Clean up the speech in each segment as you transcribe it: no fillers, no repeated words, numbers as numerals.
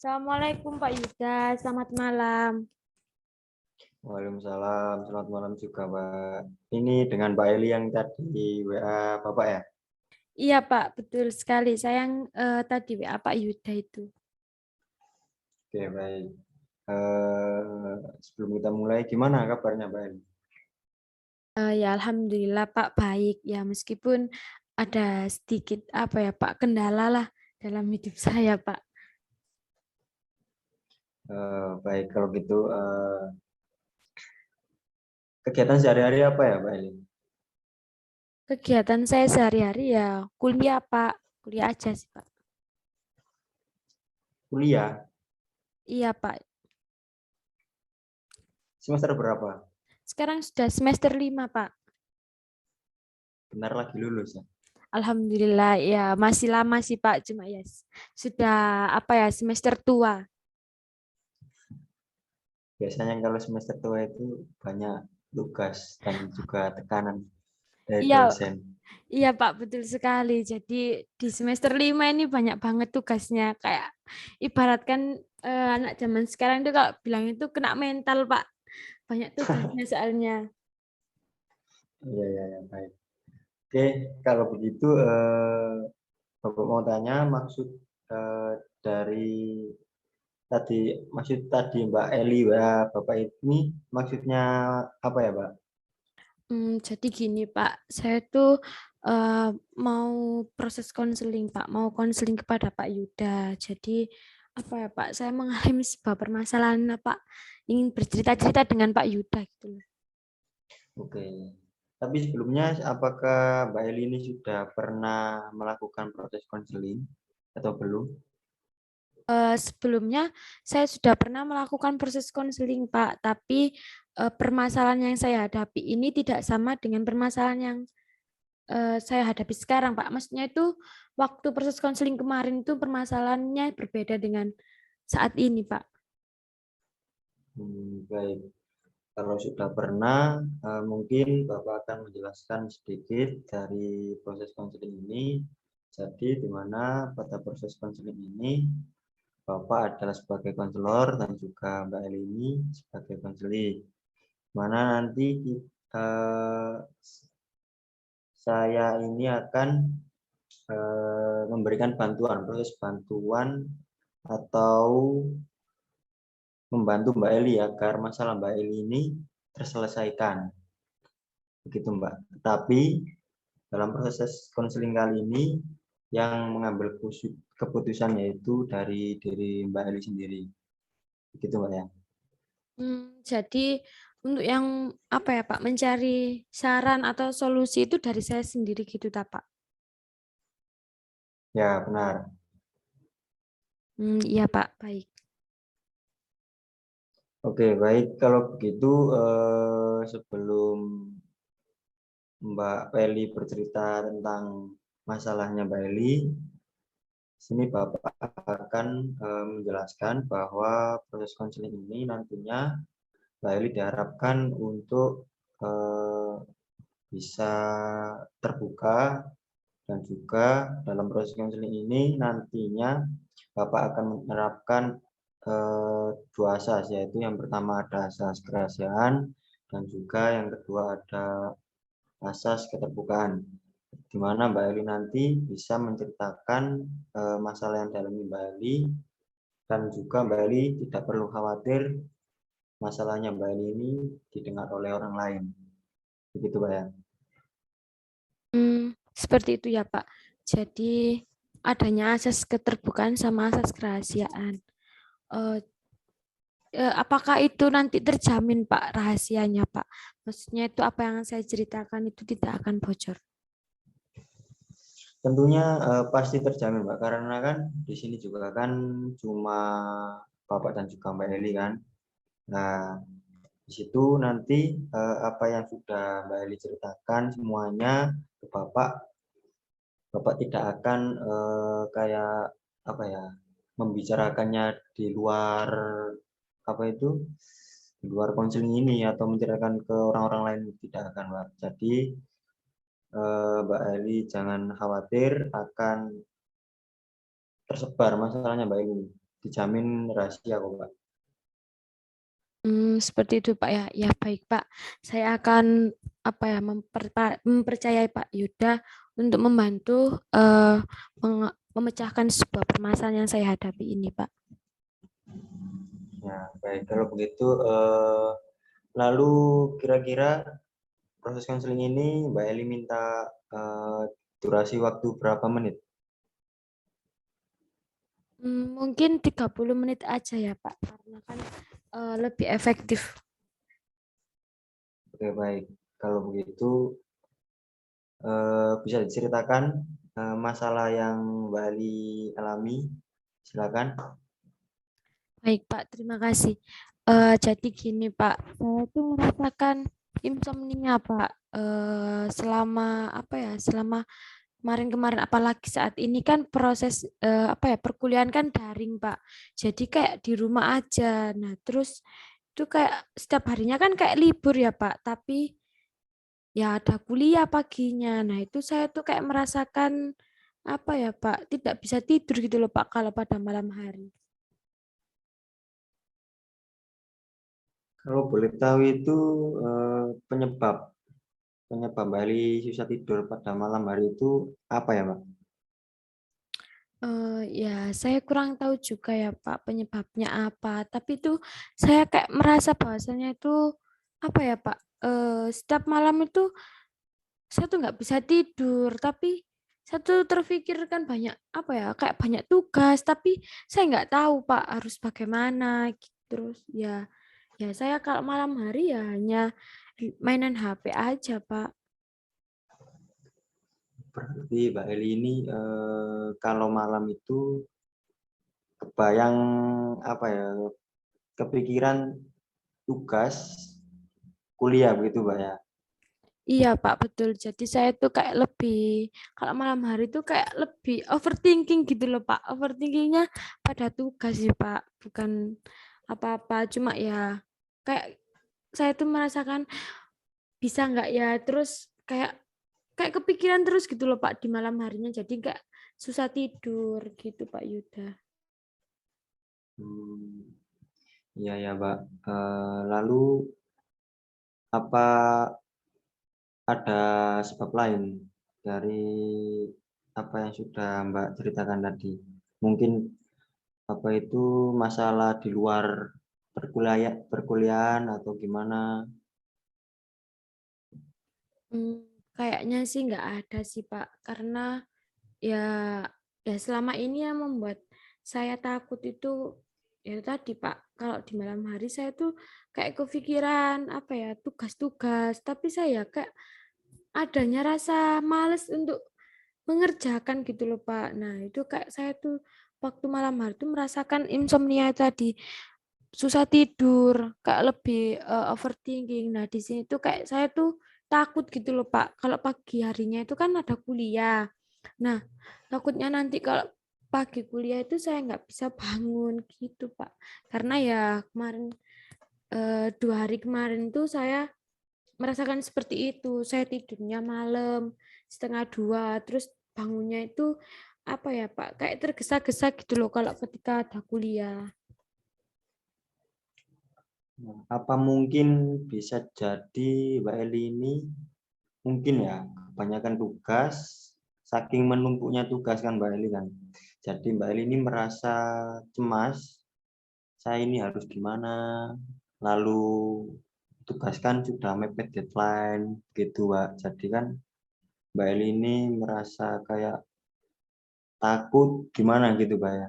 Assalamualaikum Pak Yuda, selamat malam. Waalaikumsalam, selamat malam juga Mbak. Ini dengan Mbak Eli yang tadi WA Bapak ya? Iya Pak, betul sekali. Saya yang tadi WA Pak Yuda itu. Oke, baik. Sebelum kita mulai, gimana kabarnya Mbak Eli? Ya Alhamdulillah Pak baik. Ya meskipun ada sedikit apa ya Pak kendala lah dalam hidup saya Pak. Baik, kalau gitu kegiatan sehari-hari apa ya Mbak Eli? Kegiatan saya sehari-hari ya kuliah Pak, kuliah aja sih Pak. Kuliah, Iya Pak. semester berapa? Sekarang sudah semester 5 Pak. Benar lagi lulus ya? Alhamdulillah ya masih lama sih Pak, cuma ya sudah apa ya semester tua. Biasanya kalau semester tua itu banyak tugas dan juga tekanan dari Iya, dosen. iya Pak, betul sekali. Jadi di semester 5 ini banyak banget tugasnya. Kayak ibaratkan anak zaman sekarang itu kalau bilang itu kena mental Pak. Banyak tugasnya soalnya. Iya, iya, ya, baik. Oke, kalau begitu Bapak mau tanya maksud eh, dari tadi Mbak Eli ya Bapak ini maksudnya apa ya Mbak? Jadi gini Pak, saya tuh eh, mau proses konseling Pak, mau konseling kepada Pak Yuda. Jadi apa ya Pak, saya mengalami sebuah permasalahan Pak, ingin bercerita-cerita dengan Pak Yuda gitu loh. Oke. Tapi sebelumnya apakah Mbak Eli ini sudah pernah melakukan proses konseling atau belum? Sebelumnya saya sudah pernah melakukan proses konseling, Pak, tapi permasalahan yang saya hadapi ini tidak sama dengan permasalahan yang saya hadapi sekarang, Pak. Maksudnya itu waktu proses konseling kemarin itu permasalahannya berbeda dengan saat ini, Pak. Baik. Kalau sudah pernah, mungkin Bapak akan menjelaskan sedikit dari proses konseling ini. Jadi, di mana pada proses konseling ini Bapak adalah sebagai konselor dan juga Mbak Eli ini sebagai konseling. Mana nanti saya ini akan memberikan bantuan, proses bantuan atau membantu Mbak Eli agar masalah Mbak Eli ini terselesaikan. Begitu Mbak. Tapi dalam proses konseling kali ini yang mengambil keputusan yaitu dari diri Mbak Eli sendiri. Begitu Mbak ya. Jadi untuk yang apa ya, Pak, mencari saran atau solusi itu dari saya sendiri gitu, tak, Pak? Ya, benar. Iya, Pak, baik. Oke, baik. Kalau begitu, sebelum Mbak Eli bercerita tentang masalahnya Mbak Eli, sini Bapak akan menjelaskan bahwa proses konseling ini nantinya Mbak Eli diharapkan untuk eh, bisa terbuka dan juga dalam proses konseling ini nantinya Bapak akan menerapkan dua asas, yaitu yang pertama ada asas kerahasiaan dan juga yang kedua ada asas keterbukaan, di mana Mbak Eli nanti bisa menceritakan masalah yang dialami Mbak Eli dan juga Mbak Eli tidak perlu khawatir masalahnya Mbak Eli ini didengar oleh orang lain. Begitu Pak ya. Seperti itu ya, Pak. Jadi adanya asas keterbukaan sama asas kerahasiaan. Eh, Apakah itu nanti terjamin, Pak, rahasianya, Pak? Maksudnya itu apa yang saya ceritakan itu tidak akan bocor. Tentunya pasti terjamin Mbak, karena kan di sini juga kan cuma Bapak dan juga Mbak Eli kan. Nah, di situ nanti apa yang sudah Mbak Eli ceritakan semuanya ke Bapak, Bapak tidak akan kayak apa ya, membicarakannya di luar apa itu, di luar konseling ini atau menceritakan ke orang-orang lain, tidak akan Mbak. Jadi Mbak Eli jangan khawatir akan tersebar masalahnya Mbak Eli. dijamin rahasia kok, Pak. Seperti itu Pak ya. Ya baik Pak. Saya akan apa ya mempercayai Pak Yuda untuk membantu memecahkan sebuah permasalahan yang saya hadapi ini Pak. Ya, baik. Kalau begitu, lalu kira-kira proses konseling ini Mbak Eli minta durasi waktu berapa menit? Mungkin 30 menit aja ya Pak, karena kan lebih efektif. Oke, baik. Kalau begitu, bisa diceritakan masalah yang Mbak Eli alami? Silakan. Baik Pak, terima kasih. Jadi gini Pak, saya tuh merasakan insomnia Pak selama apa ya, selama kemarin-kemarin apalagi saat ini kan proses apa ya perkuliahan kan daring Pak. Jadi kayak di rumah aja. Nah, terus itu kayak setiap harinya kan kayak libur ya Pak, tapi ya ada kuliah paginya. Nah, itu saya tuh kayak merasakan apa ya Pak, tidak bisa tidur gitu loh Pak kalau pada malam hari. Kalau boleh tahu itu penyebab penyebab Mbak Eli susah tidur pada malam hari itu apa ya, Pak? Ya, saya kurang tahu juga ya Pak penyebabnya apa. Tapi itu saya kayak merasa bahwasannya itu apa ya Pak? Setiap malam itu saya tuh nggak bisa tidur. Tapi saya tuh terfikirkan banyak apa ya? Kayak banyak tugas. Tapi saya nggak tahu Pak harus bagaimana. Terus ya, ya saya kalau malam hari ya hanya mainan HP aja Pak. Berarti Mbak Eli ini kalau malam itu kebayang apa ya? Kepikiran tugas kuliah begitu, Mbak ya? Iya Pak, betul. Jadi saya tuh kayak lebih, kalau malam hari tuh kayak lebih overthinking gitu loh Pak. Overthinkingnya pada tugas sih Pak, bukan apa-apa. Cuma ya kayak saya tuh merasakan bisa nggak ya, terus kayak kayak kepikiran terus gitu loh Pak di malam harinya. Jadi nggak susah tidur gitu Pak Yuda. Iya ya, Mbak. Lalu apa ada sebab lain dari apa yang sudah Mbak ceritakan tadi? Mungkin apa itu masalah di luar perkuliahan atau gimana? Kayaknya sih nggak ada sih Pak, karena ya ya selama ini yang membuat saya takut itu ya tadi Pak, kalau di malam hari saya tuh kayak kepikiran apa ya tugas-tugas, tapi saya kayak adanya rasa males untuk mengerjakan gitu loh Pak. Nah itu kayak saya tuh waktu malam hari tuh merasakan insomnia tadi, susah tidur, kayak lebih overthinking. Nah di sini tuh kayak saya tuh takut gitu loh Pak, kalau pagi harinya itu kan ada kuliah. Nah, takutnya nanti kalau pagi kuliah itu saya nggak bisa bangun gitu, Pak. Karena ya kemarin 2 hari kemarin tuh saya merasakan seperti itu. Saya tidurnya malam 1:30, terus bangunnya itu apa ya, Pak? Kayak tergesa-gesa gitu loh kalau ketika ada kuliah. Apa mungkin bisa jadi Mbak Eli ini mungkin ya kebanyakan tugas, saking menumpuknya tugas kan Mbak Eli kan. Jadi Mbak Eli ini merasa cemas, saya ini harus gimana, lalu tugas kan sudah mepet deadline gitu Pak. Jadi kan Mbak Eli ini merasa kayak takut gimana gitu Pak ya.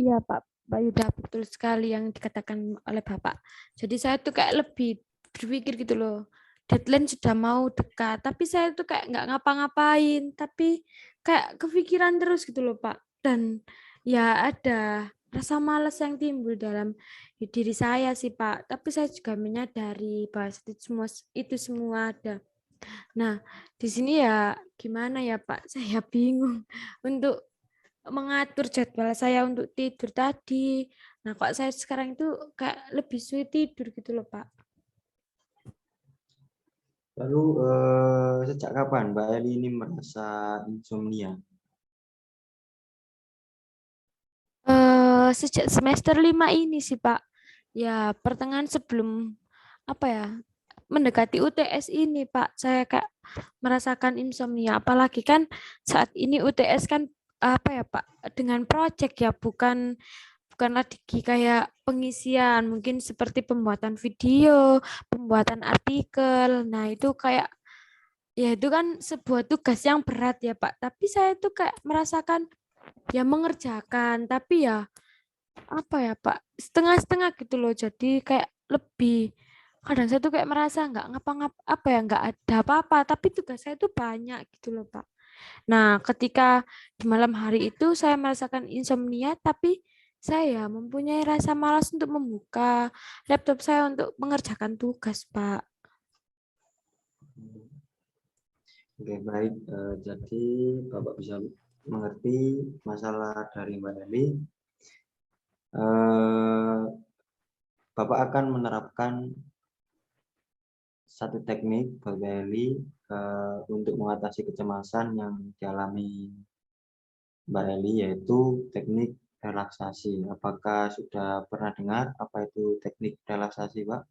Iya, Pak Yuda, betul sekali yang dikatakan oleh Bapak. Jadi saya tuh kayak lebih berpikir gitu loh, deadline sudah mau dekat, tapi saya tuh kayak nggak ngapa-ngapain, tapi kayak kepikiran terus gitu loh, Pak. Dan ya ada rasa malas yang timbul dalam diri saya sih, Pak. Tapi saya juga menyadari bahwa itu semua ada. Nah, di sini ya gimana ya, Pak? Saya bingung untuk mengatur jadwal saya untuk tidur tadi. Nah, kok saya sekarang itu kayak lebih sulit tidur gitu loh, Pak. Lalu sejak kapan Mbak Eli ini merasa insomnia? Sejak semester 5 ini sih, Pak. Ya, pertengahan sebelum mendekati UTS ini, Pak, saya kayak merasakan insomnia. Apalagi kan saat ini UTS kan Pak, dengan proyek ya, bukan lagi kayak pengisian, mungkin seperti pembuatan video, pembuatan artikel. Nah, itu kayak ya itu kan sebuah tugas yang berat ya, Pak. Tapi saya tuh kayak merasakan ya mengerjakan, tapi ya Pak, setengah-setengah gitu loh. Jadi kayak lebih kadang saya tuh kayak merasa nggak nggak ada apa-apa, tapi tugas saya tuh banyak gitu loh, Pak. Nah, ketika di malam hari itu saya merasakan insomnia, tapi saya mempunyai rasa malas untuk membuka laptop saya untuk mengerjakan tugas, Pak. Oke, baik. Jadi Bapak bisa mengerti masalah dari Mbak Eli. Bapak akan menerapkan satu teknik Mbak Eli untuk mengatasi kecemasan yang dialami Mbak Eli, yaitu teknik relaksasi. Apakah sudah pernah dengar apa itu teknik relaksasi, Pak?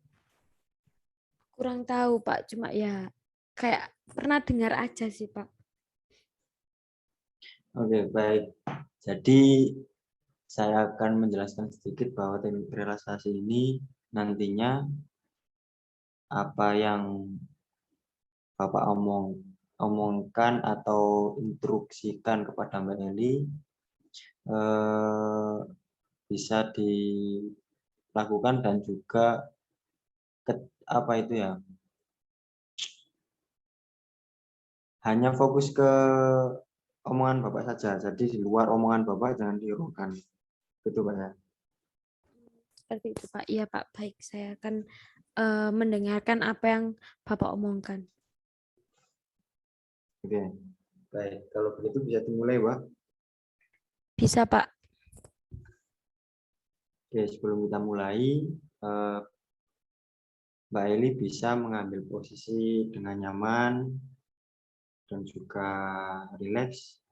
Kurang tahu, Pak. Cuma ya kayak pernah dengar aja sih, Pak. Oke, baik. Jadi saya akan menjelaskan sedikit bahwa teknik relaksasi ini nantinya apa yang Bapak omongkan atau instruksikan kepada Mbak Eli eh, bisa dilakukan dan juga apa itu ya, hanya fokus ke omongan Bapak saja. Jadi di luar omongan Bapak jangan dihiraukan. Gitu Pak ya. Seperti itu, Pak. Iya, Pak. Baik, saya akan mendengarkan apa yang Bapak omongkan. Oke. Baik, kalau begitu bisa dimulai, Pak. Bisa, Pak. Oke, sebelum kita mulai, Mbak Eli bisa mengambil posisi dengan nyaman dan juga rileks.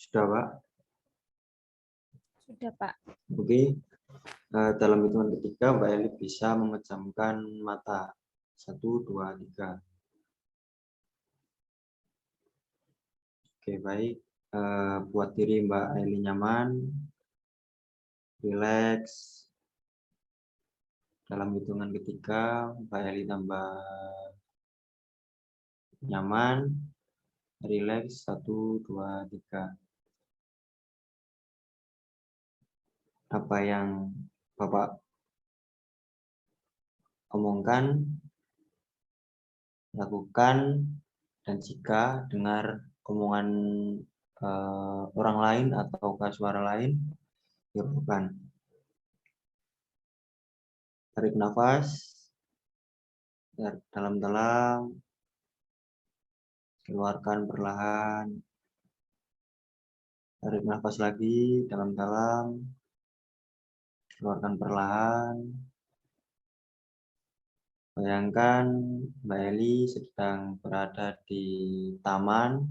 Sudah, Pak? Sudah, Pak. Oke. Dalam hitungan ketiga, Mbak Eli bisa memejamkan mata. 1, 2, 3. Oke, baik. Buat diri Mbak Eli nyaman, rileks. Dalam hitungan ketiga, Mbak Eli tambah nyaman, rileks. 1, 2, 3. Apa yang Bapak omongkan, lakukan, dan jika dengar omongan orang lain atau suara lain, hiraukan. Tarik nafas dalam-dalam, keluarkan perlahan. Tarik nafas lagi dalam-dalam, keluarkan perlahan. Bayangkan Mbak Eli sedang berada di taman.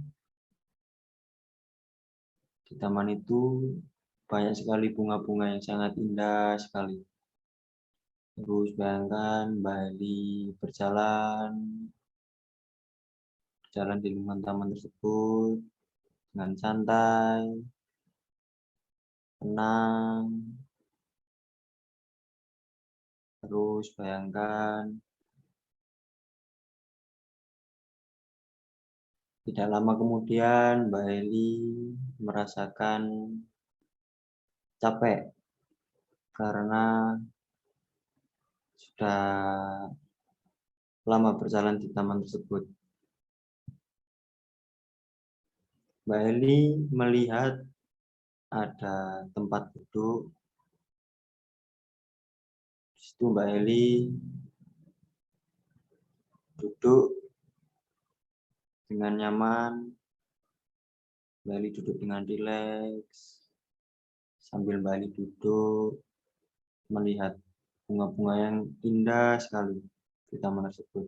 Di taman itu banyak sekali bunga-bunga yang sangat indah sekali. Terus bayangkan Mbak Eli berjalan di lingkungan taman tersebut dengan santai, tenang. Terus bayangkan tidak lama kemudian Mbak Eli merasakan capek karena sudah lama berjalan di taman tersebut. Mbak Eli melihat ada tempat duduk. Di situ Mbak Eli duduk dengan nyaman. Mbak Eli duduk dengan rileks. Sambil Mbak Eli duduk melihat bunga-bunga yang indah sekali di taman tersebut.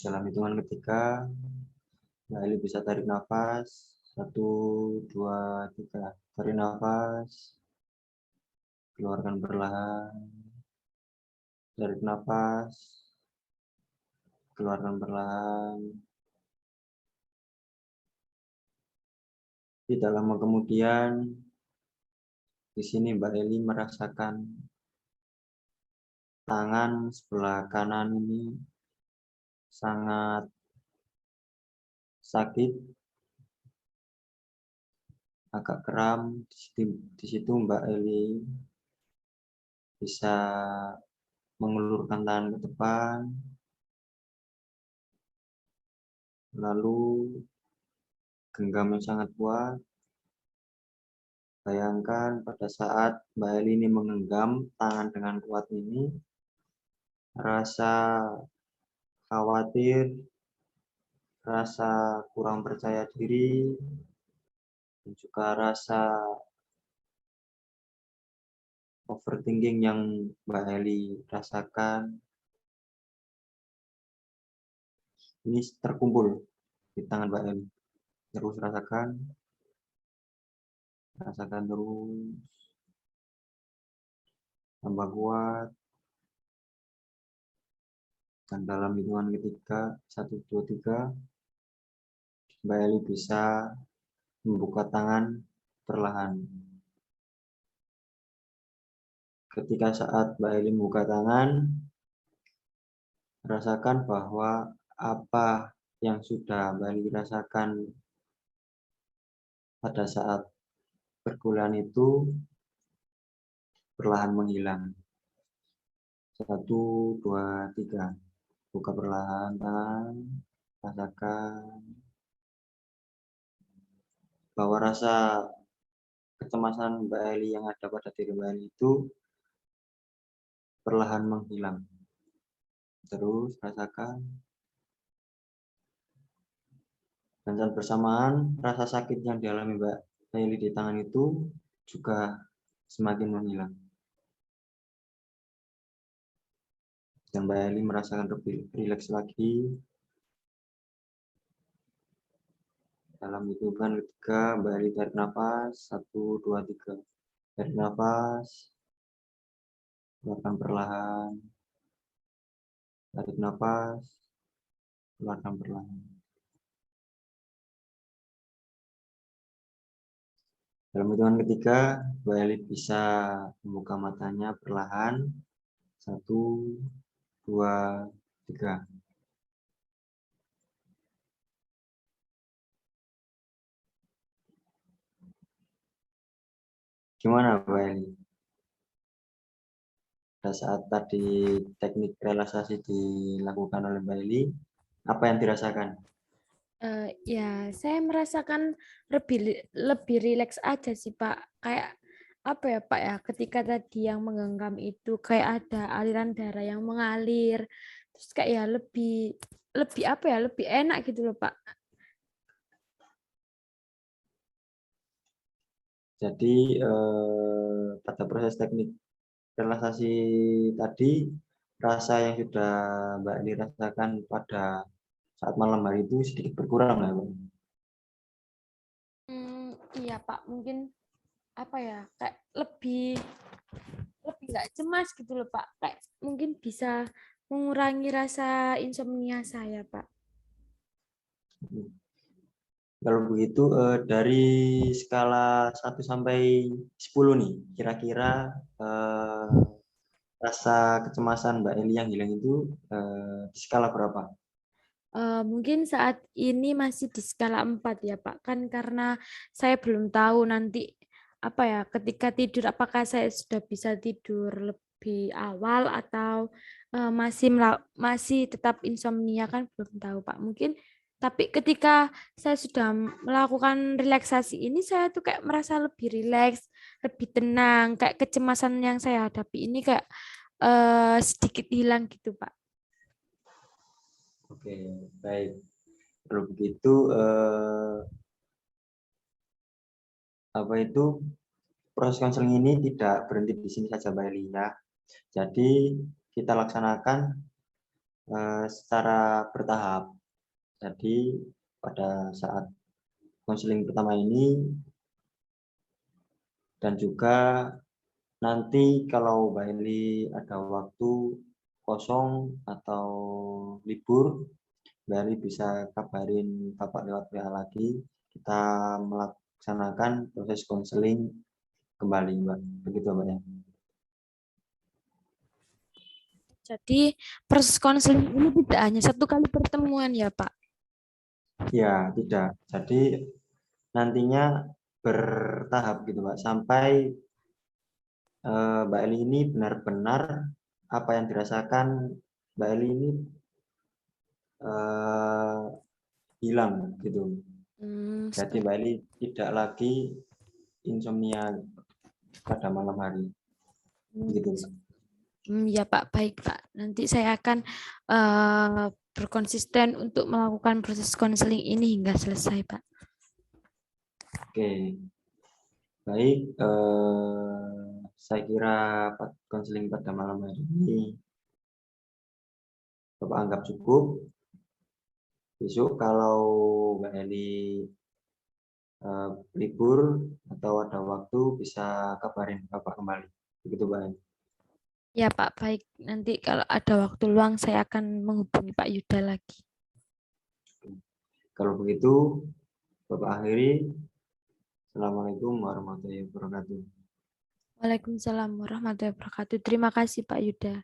Dalam hitungan ketiga, Mbak Eli bisa tarik nafas 1, 2, 3. Tarik nafas, keluarkan perlahan. Tarik nafas, keluarkan perlahan. Tidak lama kemudian, di sini Mbak Eli merasakan tangan sebelah kanan ini sangat sakit, agak kram. Di situ Mbak Eli bisa mengulurkan tangan ke depan, lalu genggam yang sangat kuat. Bayangkan pada saat Mbak Eli ini menggenggam tangan dengan kuat ini, rasa khawatir, rasa kurang percaya diri, dan juga rasa overthinking yang Mbak Eli rasakan ini terkumpul di tangan Mbak Eli. Terus rasakan terus, tambah kuat, dan dalam hitungan ketiga, 1, 2, 3, Mbak Eli bisa membuka tangan perlahan. Ketika saat Mbak Eli membuka tangan, rasakan bahwa apa yang sudah Mbak Eli rasakan pada saat perkuliahan itu perlahan menghilang. 1, 2, 3. Buka perlahan tangan, rasakan bahwa rasa kecemasan Mbak Eli yang ada pada diri Mbak Eli itu perlahan menghilang. Terus rasakan, dan saat bersamaan rasa sakit yang dialami Mbak Eli di tangan itu juga semakin menghilang. Dan Mbak Eli merasakan lebih rileks lagi. Dalam hitungan ketiga, Mbak Eli tarik nafas, 1, 2, 3. Tarik nafas, keluarkan perlahan. Tarik nafas, keluarkan perlahan. Dalam hitungan ketiga, Mbak Eli bisa membuka matanya perlahan. 1, 2, 3. Gimana Mbak Eli? Pada saat tadi teknik relaksasi dilakukan oleh Mbak Eli, apa yang dirasakan? Ya, saya merasakan lebih rileks aja sih Pak. Kayak apa ya Pak ya? Ketika tadi yang menggenggam itu kayak ada aliran darah yang mengalir, terus kayak ya lebih lebih apa ya? Lebih enak gitu loh Pak. Jadi pada proses teknik relaksasi tadi, rasa yang sudah Mbak Eli rasakan pada saat malam hari itu sedikit berkurang ya Mbak? Iya Pak, mungkin apa ya? Kayak lebih lebih nggak cemas gitu loh Pak. Kayak mungkin bisa mengurangi rasa insomnia saya Pak. Kalau begitu dari skala 1 sampai 10 nih, kira-kira rasa kecemasan Mbak Eli yang hilang itu di skala berapa? Mungkin saat ini masih di skala 4 ya Pak, kan karena saya belum tahu nanti apa ya ketika tidur apakah saya sudah bisa tidur lebih awal atau masih tetap insomnia kan belum tahu Pak. Mungkin tapi ketika saya sudah melakukan relaksasi ini saya tuh kayak merasa lebih rileks, lebih tenang, kayak kecemasan yang saya hadapi ini kayak sedikit hilang gitu Pak. Oke, baik. Kalau begitu apa itu proses konseling ini tidak berhenti di sini saja Mbak Eli ya. Jadi kita laksanakan secara bertahap. Jadi pada saat konseling pertama ini, dan juga nanti kalau Mbak Eli ada waktu kosong atau libur, Mbak Eli bisa kabarin Bapak lewat WA lagi. Kita melaksanakan proses konseling kembali, Mbak. Begitu, Mbak ya. Jadi proses konseling ini tidak hanya satu kali pertemuan ya Pak? Ya, tidak. Jadi nantinya bertahap gitu, Mbak. Sampai Mbak Eli ini benar-benar apa yang dirasakan Mbak Eli ini hilang gitu. Jadi Mbak Eli tidak lagi insomnia pada malam hari. Begitu, Mbak. Ya Pak, baik Pak. Nanti saya akan berkonsisten untuk melakukan proses konseling ini hingga selesai Pak. Oke, baik. Saya kira konseling pada malam hari ini Bapak anggap cukup. Besok kalau Mbak Eli libur atau ada waktu bisa kabarin Bapak kembali. Begitu, Mbak Eli. Ya Pak, baik. Nanti kalau ada waktu luang saya akan menghubungi Pak Yuda lagi. Kalau begitu, Bapak akhiri. Assalamualaikum warahmatullahi wabarakatuh. Waalaikumsalam warahmatullahi wabarakatuh. Terima kasih Pak Yuda.